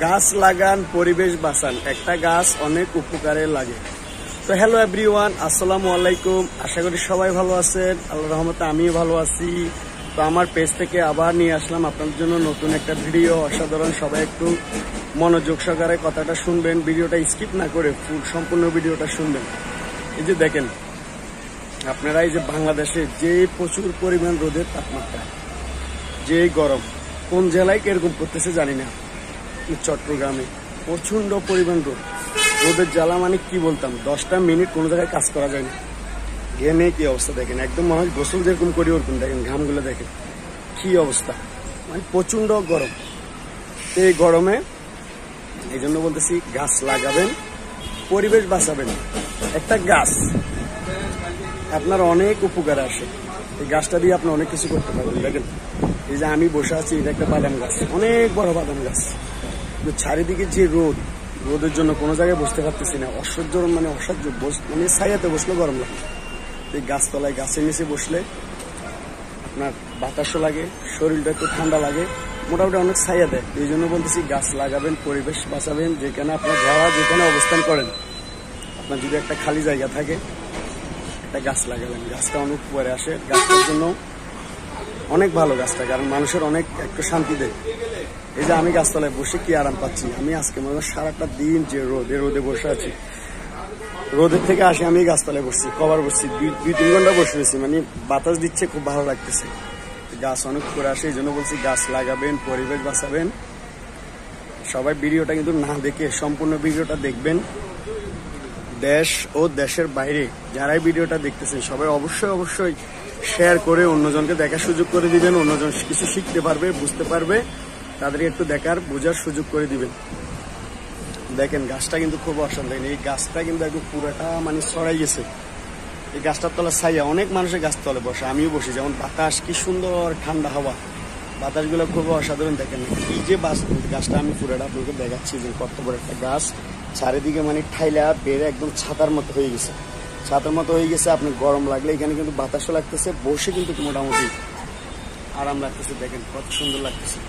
গাছ লাগান, পরিবেশ বাঁচান, একটা গাছ অনেক উপকারে লাগে। তো হ্যালো এভরিওয়ান, আসসালামু আলাইকুম। আশা করি সবাই ভালো আছেন, আল্লাহর রহমতে আমিও ভালো আছি। তো আমার পেজ থেকে আবার নিয়ে আসলাম আপনাদের জন্য নতুন একটা ভিডিও। অসাধারণ, সবাই একটু মনোযোগ সহকারে কথাটা শুনবেন, ভিডিওটা স্কিপ না করে ফুল সম্পূর্ণ ভিডিওটা শুনবেন। এই যে দেখেন, আপনারা এই যে বাংলাদেশে যে প্রচুর পরিমাণ রোদের তাপমাত্রা, যে গরম, কোন জেলায় কিরকম করতেছে জানি না, চট্টগ্রামে প্রচন্ড পরিমাণ রোদ। রোদের জ্বালা মানে কি বলতাম, 10টা মিনিট কোনো জায়গায় কাজ করা যায় না। ঘেমে কি অবস্থা দেখেন, একদম মনে হয় গোসল যেরকম করি ওরকম। দেখেন ঘামগুলো দেখেন কি অবস্থা, মানে প্রচন্ড গরম। এই গরমে এই জন্য বলতেছি গাছ লাগাবেন, পরিবেশ বাঁচাবেন। একটা গাছ আপনার অনেক উপকার আসে, এই গাছটা দিয়ে আপনি অনেক কিছু করতে পারবেন। দেখেন এই যে আমি বসে আছি, এটা একটা বাদাম গাছ, অনেক বড় বাদাম গাছ। চারিদিকে যে রোদের জন্য কোনো জায়গায় বসতে পারতেছি না, অসহ্য মানে অসহ্য। মানে ছায়াতে বসলে গরম লাগে, এই গাছতলায় গাছের নিচে বসলে আপনার বাতাসও লাগে, শরীরটা একটু ঠান্ডা লাগে, মোটামুটি অনেক ছায়া দেয়। এই জন্য বলতেছি গাছ লাগাবেন, পরিবেশ বাঁচাবেন। যেখানে আপনার যেখানে অবস্থান করেন, আপনার যদি একটা খালি জায়গা থাকে, একটা গাছ লাগাবেন। গাছটা অনেক উপরে আসে, গাছটার জন্য অনেক ভালো গাছটা, কারণ মানুষের অনেক একটু শান্তি দেয়। এই যে আমি গাছতলায় বসে কি আরাম পাচ্ছি। আমি আজকে মনে হয় সারাটা দিন যে রোদে বসে আছি, রোদের থেকে আসে আমি গাছতলায় বসছি, কভার বসছি, 2-3 ঘন্টা বসে রয়েছি। মানে বাতাস দিচ্ছে, খুব ভালো লাগতেছে। গাছ অনেক করে আসে, এই জন্য বলছি গাছ লাগাবেন, পরিবেশ বাঁচাবেন। সবাই ভিডিওটা কিন্তু না দেখে সম্পূর্ণ ভিডিওটা দেখবেন। দেশ ও দেশের বাইরে যারাই ভিডিওটা দেখতেছেন, সবাই অবশ্যই শেয়ার করে অন্যজনকে দেখার সুযোগ করে দিবেন। অন্যজন কিছু শিখতে পারবে, বুঝতে পারবে, তাদেরকে একটু দেখার বোঝার সুযোগ করে দিবেন। দেখেন গাছটা কিন্তু খুব অসাধারণ। এই গাছটা কিন্তু একদম পুরোটা মানে ছড়াই গেছে। এই গাছটার তলা ছাইয়া, অনেক মানুষের গাছ তলে বসে, আমিও বসি। যেমন বাতাস, কি সুন্দর ঠান্ডা হাওয়া, বাতাসগুলো খুব অসাধারণ। দেখেন এই যে গাছটা আমি পুরোটা আপনাকে দেখাচ্ছি, যে কত বড় একটা গাছ, চারিদিকে মানে ঠাইলা বেড়ে একদম ছাতার মতো হয়ে গেছে, আপনার গরম লাগলে এখানে কিন্তু বাতাসও লাগতেছে, বসে কিন্তু মোটামুটি আরাম লাগতেছে। দেখেন কত সুন্দর লাগতেছে।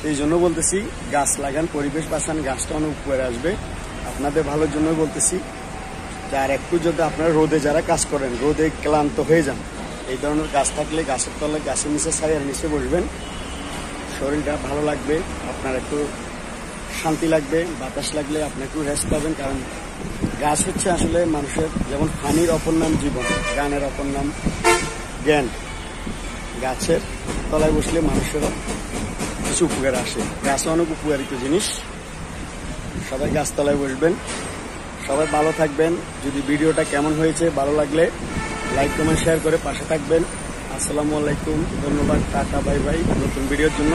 এই জন্য বলতেছি গাছ লাগান, পরিবেশ বাঁচান, গাছটা অনেক উপরে আসবে। আপনাদের ভালোর জন্য বলতেছি। আর একটু যদি আপনারা রোদে যারা কাজ করেন, রোদে ক্লান্ত হয়ে যান, এই ধরনের গাছ থাকলে গাছের তলায়, গাছের নিচে, ছায়ার নিচে বসবেন, শরীরটা ভালো লাগবে, আপনার একটু শান্তি লাগবে। বাতাস লাগলে আপনি একটু রেস্ট পাবেন। কারণ গাছ হচ্ছে আসলে মানুষের, যেমন পানির অপর নাম জীবন, গানের অপর নাম জ্ঞান। গাছের তলায় বসলে মানুষের কিছু উপকার আসে। গাছ অনেক উপকারিত জিনিস। সবাই গাছতলায় বসবেন, সবাই ভালো থাকবেন। যদি ভিডিওটা কেমন হয়েছে, ভালো লাগলে লাইক, কমেন্ট, শেয়ার করে পাশে থাকবেন। আসসালামু আলাইকুম, ধন্যবাদ, টাটা, বাই বাই। নতুন ভিডিওর জন্য